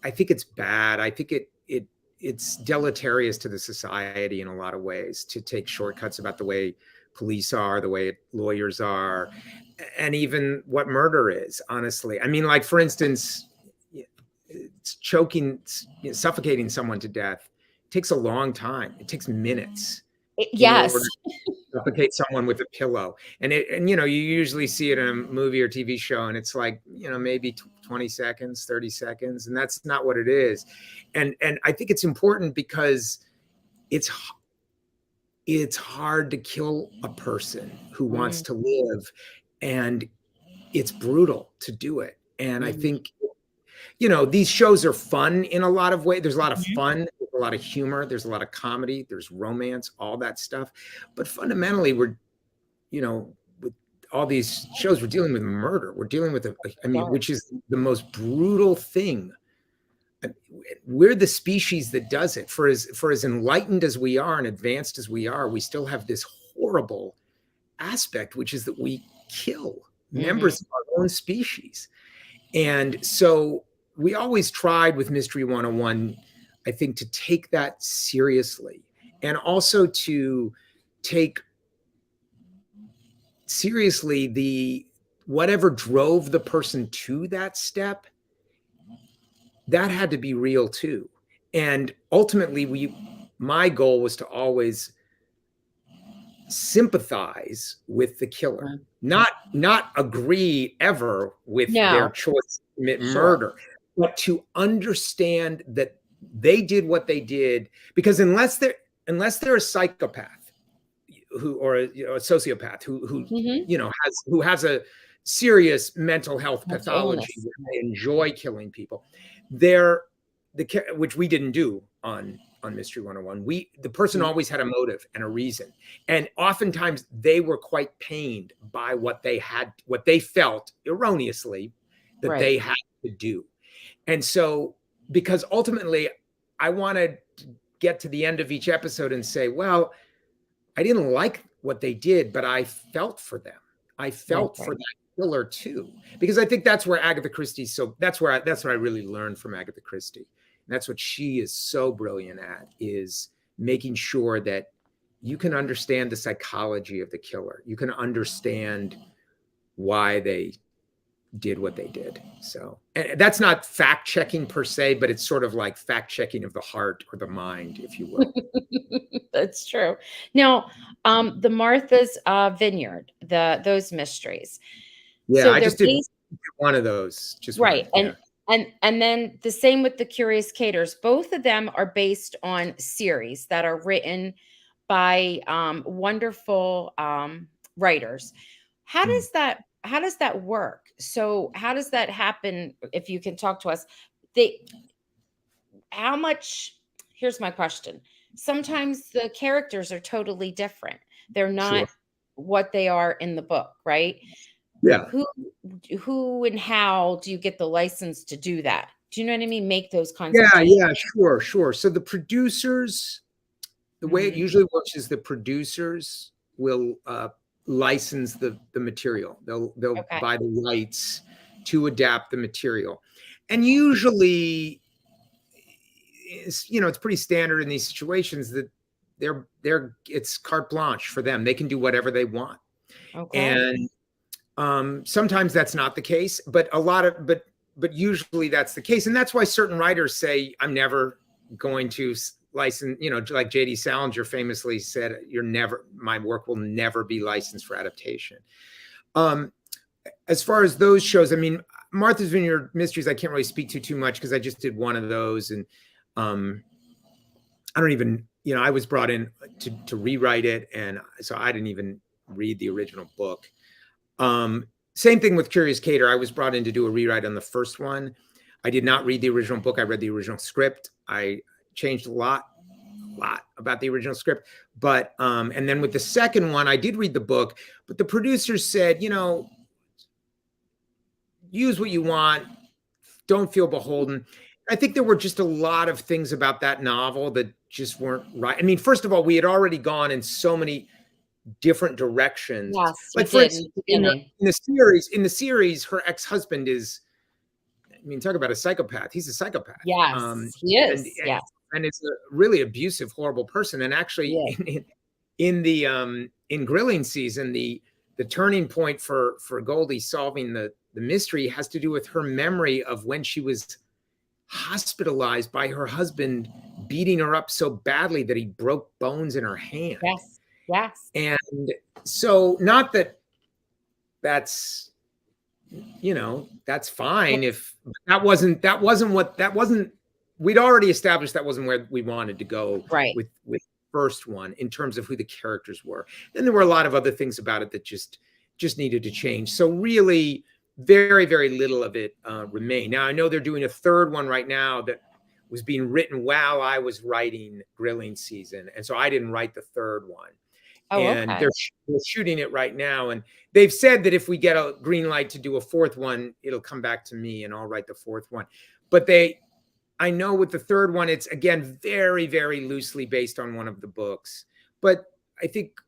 I think it's bad. I think it's deleterious to the society in a lot of ways to take shortcuts about the way police are, the way lawyers are, and even what murder is, honestly. I mean, like, for instance, it's suffocating someone to death takes a long time. It takes minutes in Yes. order to suffocate someone with a pillow. And you usually see it in a movie or TV show, and it's like, maybe 20 seconds, 30 seconds, and that's not what it is. And I think it's important because it's it's hard to kill a person who wants Hmm. to live, and it's brutal to do it. And I Hmm. think you know, these shows are fun in a lot of ways. There's a lot of Mhm. fun, there's a lot of humor, there's a lot of comedy, there's romance, all that stuff. But fundamentally, we're, you know, with all these shows, we're dealing with murder. We're dealing with I mean, Dark. which is the most brutal thing. We're the species that does it. For as enlightened as we are and advanced as we are, we still have this horrible aspect, which is that we kill Mhm. members of our own species. And so we always tried with Mystery 101, I think, to take that seriously, and also to take seriously the whatever drove the person to that step, that had to be real too. And ultimately, my goal was to always sympathize with the killer, Mhm. not agree ever with their No, choice to commit sure. murder, but to understand that they did what they did. Because unless they're a psychopath who, or a, you know, a sociopath who Mhm. you know has a serious mental health Mental pathology illness. where they enjoy killing people, they're which we didn't do on Mystery 101. The person Mhm. always had a motive and a reason. And oftentimes they were quite pained by what they felt erroneously that Right. they had to do. And so, because ultimately I wanted to get to the end of each episode and say, well, I didn't like what they did, but I felt for them. I Right, felt for right. that killer too, because I think that's where Agatha Christie. So that's what I really learned from Agatha Christie. And that's what she is so brilliant at, is making sure that you can understand the psychology of the killer. You can understand why they did what they did. So, and that's not fact checking per se, but it's sort of like fact checking of the heart or the mind, if you will. That's true. Now, the Martha's Vineyard, those mysteries. Yeah, So I they're just did based one of those, just right, one. Yeah. and then the same with the Curious Caters. Both of them are based on series that are written by wonderful writers. Mm. How does that work? So how does that happen? If you can talk to us, they how much here's my question. Sometimes the characters are totally different. They're Sure. not what they are in the book, right? Yeah. Who who and how do you get the license to do that? Do you know what I mean? Make those kinds of Yeah, changes. yeah, sure, sure. So the producers, the way it Mhm. usually works is the producers will license the material. They'll Okay. buy the rights to adapt the material, and usually, it's pretty standard in these situations that it's carte blanche for them. They can do whatever they want, Okay. and sometimes that's not the case, but usually that's the case, and that's why certain writers say, "I'm never going to license." Like J.D. Salinger famously said, My work will never be licensed for adaptation." Um, as far as those shows, I mean, Martha's Vineyard Mysteries, I can't really speak to too much because I just did one of those, and um, I don't even, I was brought in to rewrite it, and so I didn't even read the original book. Same thing with Curious Cater. I was brought in to do a rewrite on the first one. I did not read the original book. I read the original script. I changed a lot about the original script. But and then with the second one, I did read the book, but the producers said, use what you want. Don't feel beholden. I think there were just a lot of things about that novel that just weren't right. I mean, first of all, we had already gone in so many different directions. Yes, you Like, for did in instance, the beginning. in the series, her ex-husband is, I mean, talk about a psychopath. He's a psychopath. Um, Yes, he and is. Yes, and it's a really abusive, horrible person. And he actually, is. in grilling season, the turning point for Goldie solving the mystery has to do with her memory of when she was hospitalized by her husband beating her up so badly that he broke bones in her hand. Yes, yes. And so, not that that's that's fine, if that wasn't we'd already established that wasn't where we wanted to go Right. with first one in terms of who the characters were. Then there were a lot of other things about it that just needed to change. So really, very, very little of it remained. Now I know they're doing a third one right now that was being written while I was writing Grilling Season, and so I didn't write the third one. Oh, And okay. they're shooting it right now, and they've said that if we get a green light to do a fourth one, it'll come back to me and I'll write the fourth one. But I know with the third one, it's again very, very loosely based on one of the books. But I think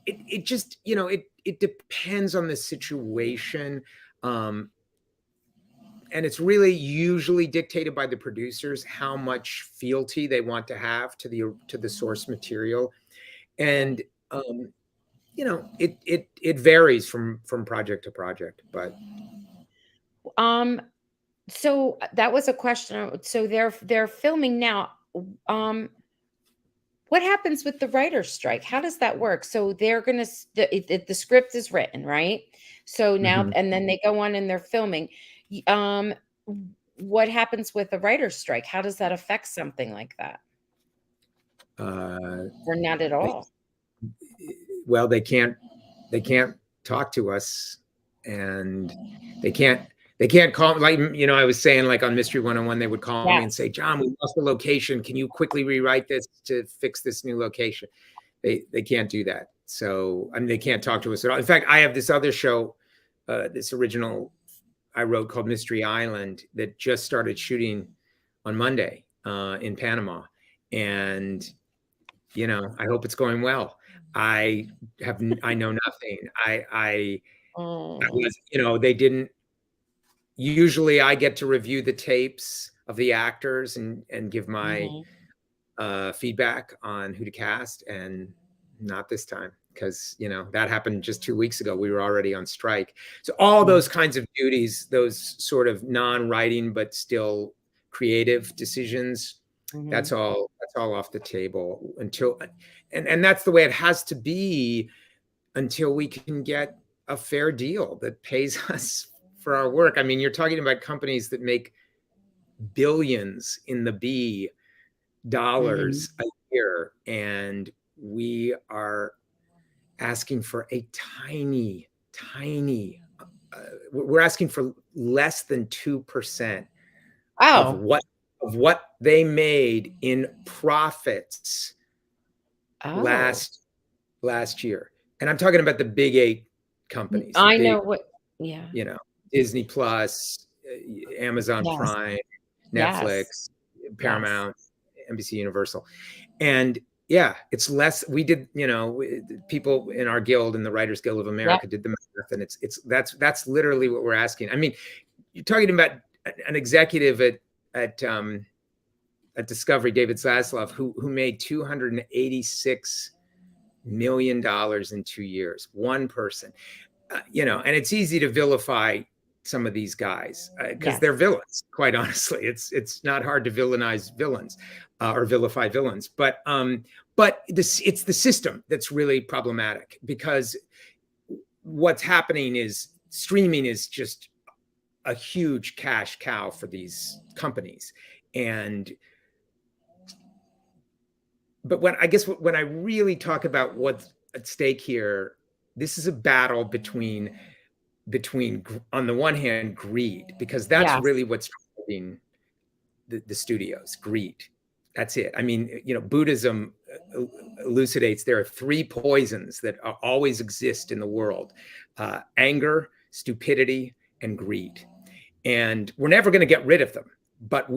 it just, it depends on the situation. And it's really usually dictated by the producers how much fealty they want to have to the source material. And it varies from project to project. But So that was a question. So they're filming now. Um, what happens with the writer's strike? How does that work? So they're gonna the script is written, right? So now mhm. and then they go on and they're filming. What happens with the writer's strike? How does that affect something like that? Or not at They, all? well, they can't talk to us, and they can't call, like, I was saying, like on Mystery 101, they would call me and Yes. say, John, we lost the location, can you quickly rewrite this to fix this new location? They can't do that. So I mean, they can't talk to us at all. In fact, I have this other show, this original I wrote called Mystery Island, that just started shooting on Monday in Panama. And I hope it's going well. I know nothing. I Oh. was, they didn't. Usually, I get to review the tapes of the actors and give my Mhm. feedback on who to cast, and not this time, because that happened just 2 weeks ago. We were already on strike, so all those kinds of duties, those sort of non-writing but still creative decisions, Mhm. that's all off the table until, and that's the way it has to be until we can get a fair deal that pays us for our work. I mean, you're talking about companies that make billions in the B Mhm. dollars a year, and we are asking for a tiny, tiny. We're asking for less than 2% of Oh. what they made in profits Oh. last year. And I'm talking about the big 8 companies, the I big, know what yeah. you know, Disney Plus, Amazon Yes. Prime, Yes. Netflix, Yes. Paramount, NBC Universal. And yeah, it's less. We did, people in our guild, in the Writers Guild of Yep. America, did the math, and that's literally what we're asking. I mean, you're talking about an executive at Discovery, David Zaslav, who made $286 million in 2 years. One person, and it's easy to vilify some of these guys because they're Yes. villains. Quite honestly, it's not hard to villainize villains or vilify villains, but it's the system that's really problematic, because what's happening is streaming is just a huge cash cow for these companies. And but when I really talk about what's at stake here, this is a battle between on the one hand greed, because that's Yes. really what's driving the studios. Greed, that's it. I mean, Buddhism elucidates there are 3 poisons that always exist in the world: anger, stupidity, and greed. And we're never going to get rid of them, but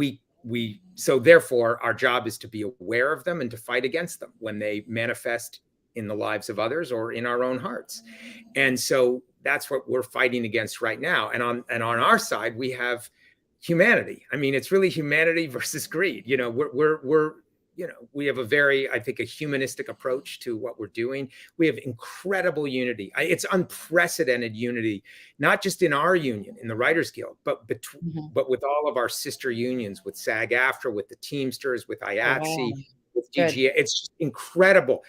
so therefore our job is to be aware of them and to fight against them when they manifest in the lives of others or in our own hearts. And so that's what we're fighting against right now. And on our side, we have humanity. I mean, it's really humanity versus greed. We have a very, I think, a humanistic approach to what we're doing. We have incredible unity. It's unprecedented unity, not just in our union, in the Writers Guild, but Mhm. with all of our sister unions, with SAG-AFTRA, with the Teamsters, with Oh, wow. IATSE, with Good. DGA. It's just incredible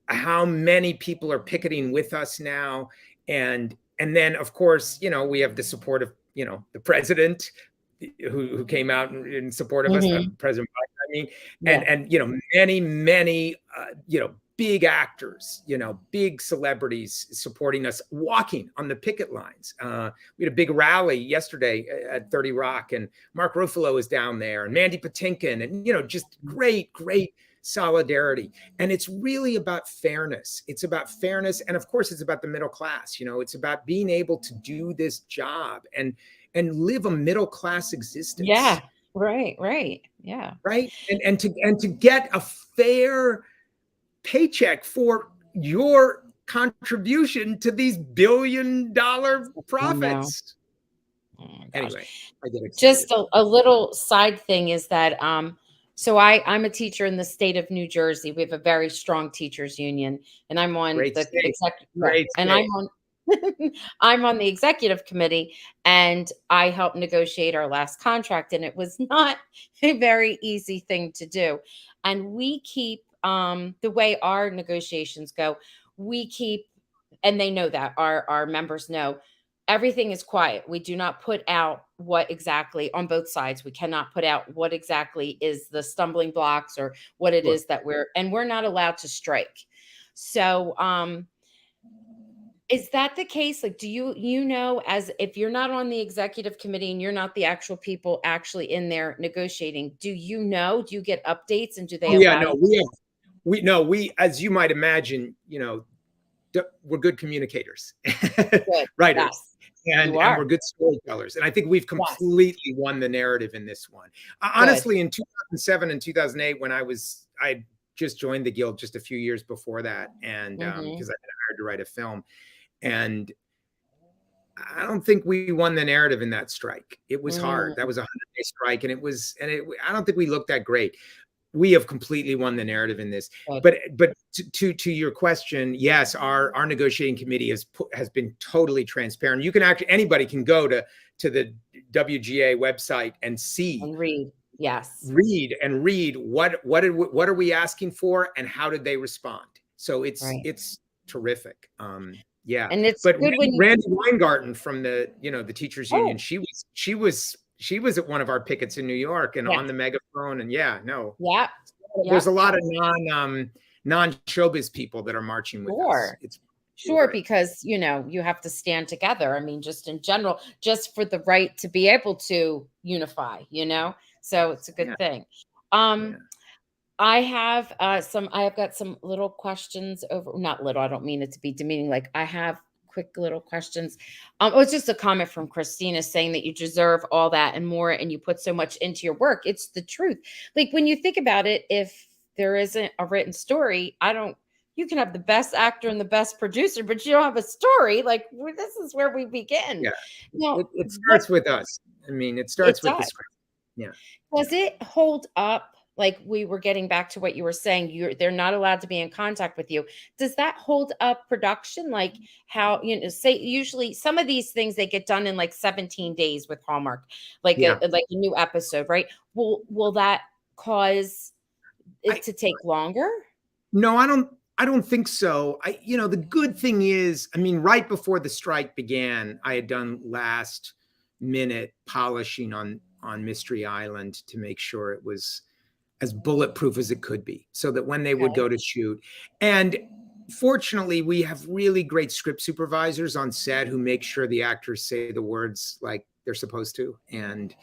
how many people are picketing with us now. And then, of course, we have the support of, the president, who came out in support of us, Mhm. President Biden, I mean, Yeah. and many, many, big actors, big celebrities supporting us, walking on the picket lines. We had a big rally yesterday at 30 Rock, and Mark Ruffalo is down there, and Mandy Patinkin, and just great solidarity. And it's really about fairness. It's about fairness, and of course, it's about the middle class. It's about being able to do this job and live a middle class existence. Yeah. Right. Yeah. Right. And to get a fair paycheck for your contribution to these billion-dollar profits. Oh my gosh. Anyway, I get excited. Just a little side thing is that so I'm a teacher in the state of New Jersey. We have a very strong teachers union, and I'm on Great the state. executive, Great and state. I'm on the executive committee, and I helped negotiate our last contract, and it was not a very easy thing to do. And we keep the way our negotiations go, we keep, and they know that our members know, everything is quiet. We do not put out what exactly on both sides. We cannot put out what exactly is the stumbling blocks or what it Sure. is that we're not allowed to strike. So is that the case? Like, do you as if you're not on the executive committee and you're not the actual people actually in there negotiating, do you get updates, and do they Yeah, allow no, you? we, as you might imagine, we're good communicators, Good. writers, Yes, and you are. we're good storytellers. And I think we've Yes. completely won the narrative in this one. Honestly, in 2007 and 2008, when I just joined the Guild just a few years before that, and because I've been hired to write a film, and I don't think we won the narrative in that strike. It was hard. That was a 100-day strike, and I don't think we looked that great. We have completely won the narrative in this. Good. But to your question, yes, our negotiating committee has been totally transparent. You can anybody can go to the WGA website and see And read. Yes. read what are we asking for, and how did they respond. So it's terrific. Yeah. And it's But good when Randy Weingarten from the teachers union, Oh. she was at one of our pickets in New York and on the megaphone, and Yeah. there's a lot of non showbiz people that are marching with us. It's Sure, because you have to stand together. I mean, just in general, just for the right to be able to unify, so it's a good thing. I have got some little questions not little, I don't mean it to be demeaning. Like, I have quick little questions. It's just a comment from Christina saying that you deserve all that and more, and you put so much into your work. It's the truth. Like, when you think about it, if there isn't a written story, you can have the best actor and the best producer, but you don't have a story. Like, this is where we begin. Yeah. It starts with us. I mean, it starts with the script. Yeah. Does it hold up? Like, we were getting back to what you were saying, they're not allowed to be in contact with you. Does that hold up production? Like, how, say usually some of these things, they get done in like 17 days with Hallmark, like a new episode, right? Will that cause it to take longer? No, I don't think so. The good thing is, I mean, right before the strike began, I had done last minute polishing on Mystery Island to make sure it was as bulletproof as it could be, so that when they would go to shoot. And fortunately, we have really great script supervisors on set who make sure the actors say the words like they're supposed to, and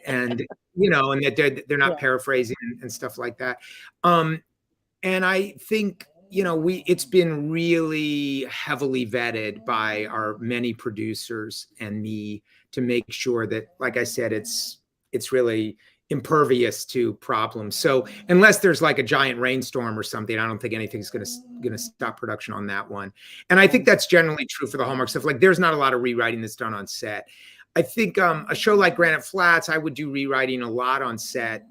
and that they're not paraphrasing and stuff like that. And I think it's been really heavily vetted by our many producers and me to make sure that, like I said, it's really impervious to problems. So unless there's like a giant rainstorm or something, I don't think anything's going to stop production on that one. And I think that's generally true for the Hallmark stuff. Like, there's not a lot of rewriting that's done on set. I think a show like Granite Flats, I would do rewriting a lot on set,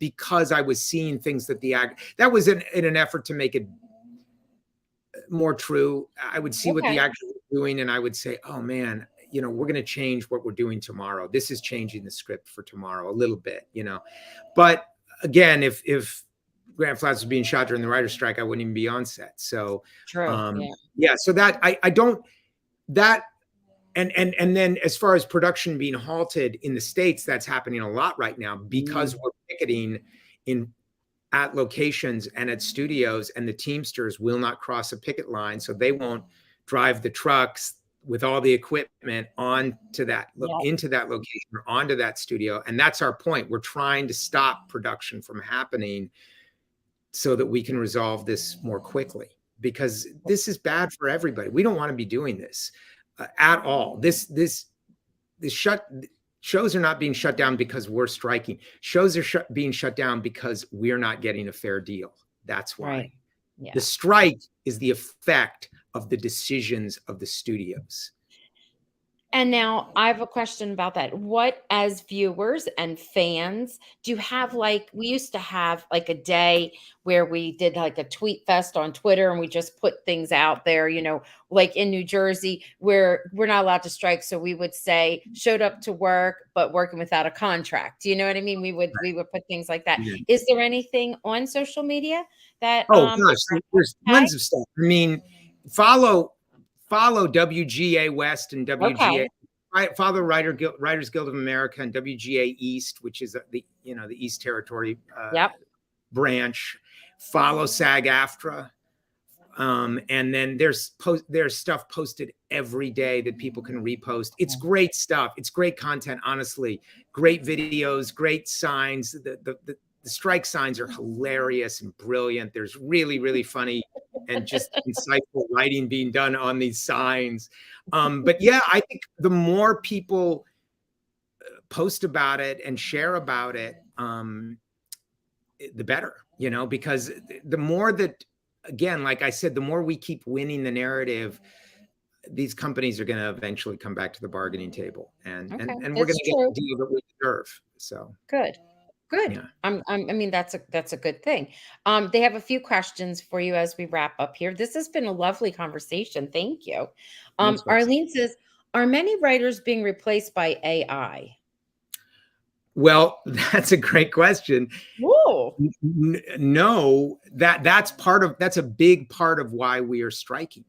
because I was seeing things that that was in an effort to make it more true. I would see what the actors were doing, and I would say, oh man, we're going to change what we're doing tomorrow. This is changing the script for tomorrow a little bit, But again, if Granite Flats was being shot during the writer's strike, I wouldn't even be on set. So, True. So that I don't that. And then as far as production being halted in the States, that's happening a lot right now because we're picketing in at locations and at studios, and the Teamsters will not cross a picket line, so they won't drive the trucks with all the equipment onto that into that location or onto that studio. And that's our point. We're trying to stop production from happening so that we can resolve this more quickly, because this is bad for everybody. We don't want to be doing this at all. Shows are not being shut down because we're striking. Shows are being shut down because we're not getting a fair deal. That's why. Right. Yeah. The strike is the effect of the decisions of the studios. And now I have a question about that. What, as viewers and fans, do you have, like, we used to have like a day where we did like a tweet fest on Twitter and we just put things out there, you know, like in New Jersey where we're not allowed to strike. So we would say showed up to work, but working without a contract. Do you know what I mean? We would put things like that. Yeah. Is there anything on social media that gosh, there's tons of stuff. I mean, follow WGA West and WGA. Follow Writers Guild of America and WGA East, which is the East Territory branch. Follow SAG-AFTRA, and then there's stuff posted every day that people can repost. It's great stuff. It's great content, honestly. Great videos, great signs. The strike signs are hilarious and brilliant. There's really, really funny and just insightful writing being done on these signs. But yeah, I think the more people post about it and share about it, the better, because the more that, again, like I said, the more we keep winning the narrative, these companies are going to eventually come back to the bargaining table, and we're going to get the deal that we deserve. So good. Yeah. I mean, that's a good thing. They have a few questions for you as we wrap up here. This has been a lovely conversation. Thank you. Arlene says, are many writers being replaced by AI? Well, that's a great question. Whoa. No, that's a big part of why we are striking,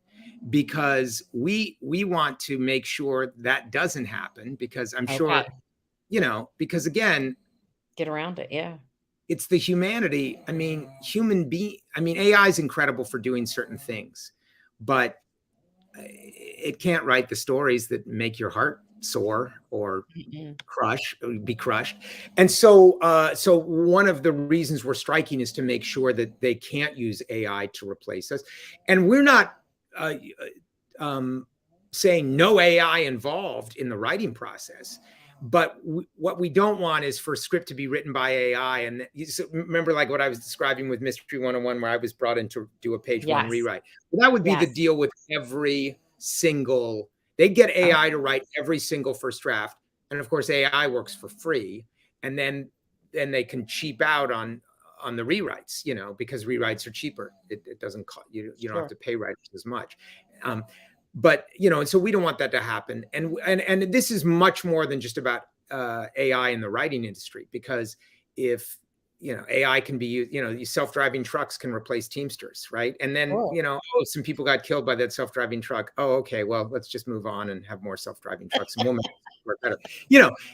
because we want to make sure that doesn't happen, because I'm sure, because again, get around it. Yeah. It's the humanity. I mean, AI is incredible for doing certain things, but it can't write the stories that make your heart soar or be crushed. And so one of the reasons we're striking is to make sure that they can't use AI to replace us. And we're not saying no AI involved in the writing process. But what we don't want is for a script to be written by AI. And remember, like what I was describing with Mystery 101, where I was brought in to do a page one rewrite. Well, that would be the deal with every single. They'd get AI to write every single first draft, and of course, AI works for free. And then they can cheap out on the rewrites, because rewrites are cheaper. It doesn't cost you. You don't have to pay writers as much. But, and so we don't want that to happen. And this is much more than just about AI in the writing industry, because if, AI can be used, these self-driving trucks can replace Teamsters, right? And then, some people got killed by that self-driving truck. Oh, okay, well, let's just move on and have more self-driving trucks and we'll make it work better.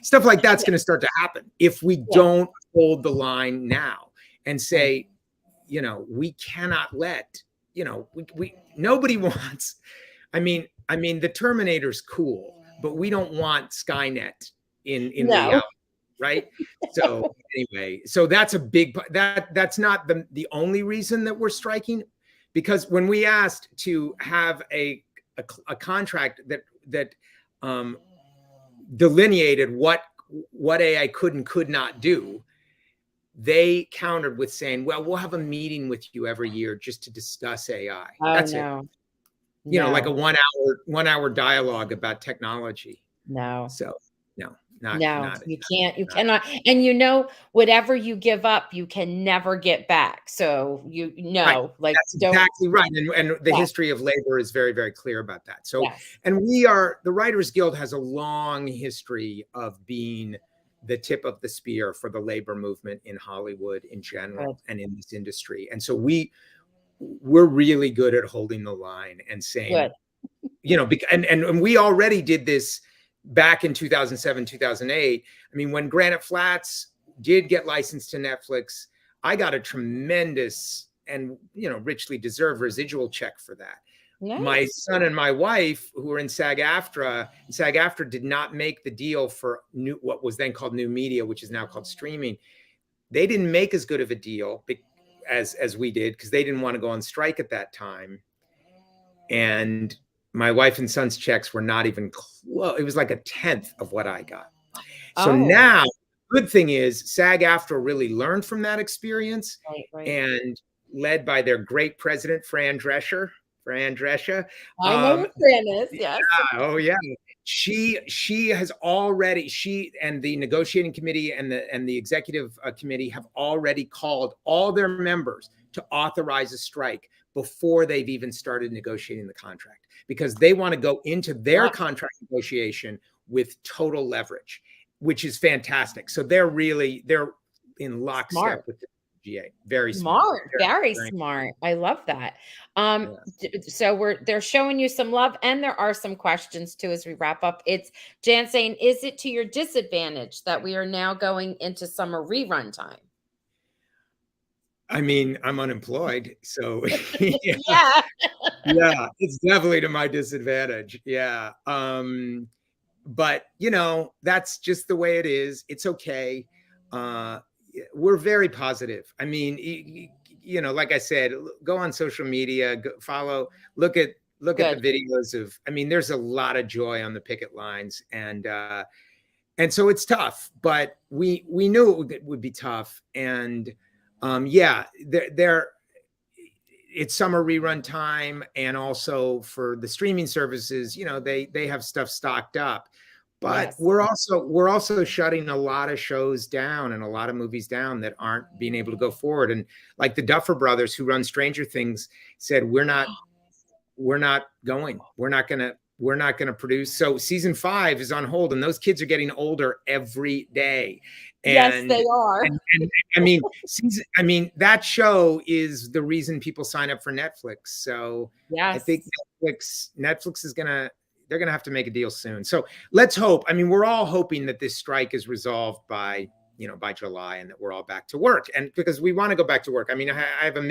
Stuff like that's going to start to happen if we don't hold the line now and say, we cannot let, nobody wants. I mean, the Terminator's cool, but we don't want Skynet in reality, right? So anyway, so that's a big. That's not the only reason that we're striking, because when we asked to have a contract that delineated what AI could and could not do, they countered with saying, "Well, we'll have a meeting with you every year just to discuss AI." That's it. Like a 1 hour dialogue about technology. So you cannot. And whatever you give up, you can never get back. So that's exactly right. And the history of labor is very, very clear about that. So, and the Writers Guild has a long history of being the tip of the spear for the labor movement in Hollywood in general and in this industry. And so we're really good at holding the line and saying, and we already did this back in 2007, 2008. I mean, when Granite Flats did get licensed to Netflix, I got a tremendous and, richly deserved residual check for that. My Nice. son and my wife, who were in SAG-AFTRA did not make the deal for what was then called new media, which is now called streaming. They didn't make as good of a deal as we did, because they didn't want to go on strike at that time. And my wife and son's checks were not even close. It was like a tenth of what I got. So now, good thing is SAG-AFTRA really learned from that experience, Right. and led by their great president, Fran Drescher. I know who Fran is. Yes. Oh yeah. She has already, she and the negotiating committee and the executive committee have already called all their members to authorize a strike before they've even started negotiating the contract, because they want to go into their contract negotiation with total leverage, which is fantastic. So they're in lockstep with the GA. Very smart. Very smart. I love that. So they're showing you some love, and there are some questions too as we wrap up. It's Jan saying, is it to your disadvantage that we are now going into summer rerun time? I mean, I'm unemployed, so yeah, it's definitely to my disadvantage. Yeah. But that's just the way it is. It's okay. We're very positive. I mean, like I said, go on social media, follow, look at the videos of, I mean, there's a lot of joy on the picket lines, and so it's tough, but we knew it would be tough. And it's summer rerun time, and also for the streaming services, they have stuff stocked up. But we're also shutting a lot of shows down and a lot of movies down that aren't being able to go forward. And like the Duffer Brothers, who run Stranger Things, said, we're not going. We're not going to produce. So season 5 is on hold, and those kids are getting older every day. And, yes, they are. And I mean, that show is the reason people sign up for Netflix. So I think Netflix is they're going to have to make a deal soon. So let's hope. I mean, we're all hoping that this strike is resolved by July, and that we're all back to work. And because we want to go back to work. I mean, I have a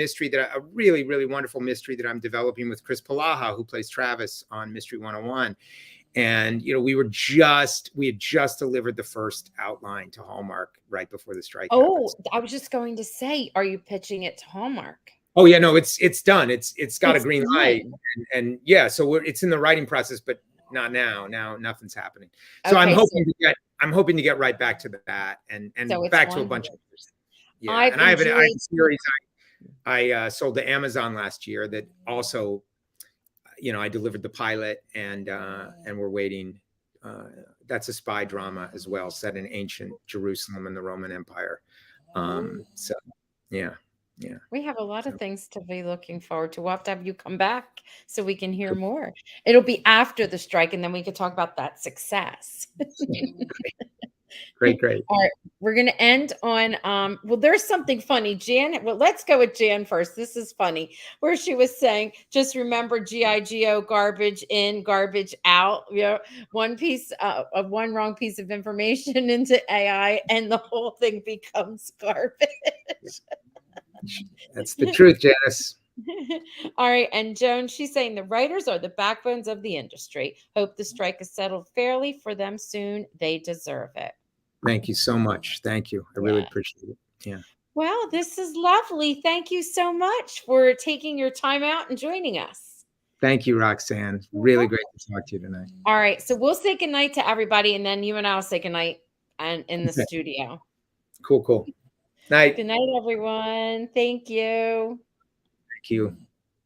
really, really wonderful mystery that I'm developing with Chris Palaha, who plays Travis on Mystery 101. And, we had just delivered the first outline to Hallmark right before the strike. Oh, I was just going to say, are you pitching it to Hallmark? Oh yeah, no, it's done. It's got a green light, and so it's in the writing process, but not now. Now nothing's happening. So I'm hoping to get right back to that, and back to a bunch of others. Yeah, and I have a series I sold to Amazon last year that also, I delivered the pilot, and we're waiting. That's a spy drama as well, set in ancient Jerusalem in the Roman Empire. So yeah. Yeah. We have a lot of things to be looking forward to. We'll have to have you come back so we can hear more. It'll be after the strike, and then we could talk about that success. Great. All right. We're going to end on, well, there's something funny. Jan, well, let's go with Jan first. This is funny, where she was saying, just remember G.I.G.O. garbage in, garbage out. One wrong piece of information into AI, and the whole thing becomes garbage. That's the truth, Janice. All right. And Joan, she's saying the writers are the backbones of the industry. Hope the strike is settled fairly for them soon. They deserve it. Thank you so much. Thank you. I really appreciate it. Yeah. Well, this is lovely. Thank you so much for taking your time out and joining us. Thank you, Roxanne. Really great to talk to you tonight. All right. So we'll say goodnight to everybody, and then you and I will say goodnight in the studio. Cool. Night. Good night, everyone. Thank you. Thank you.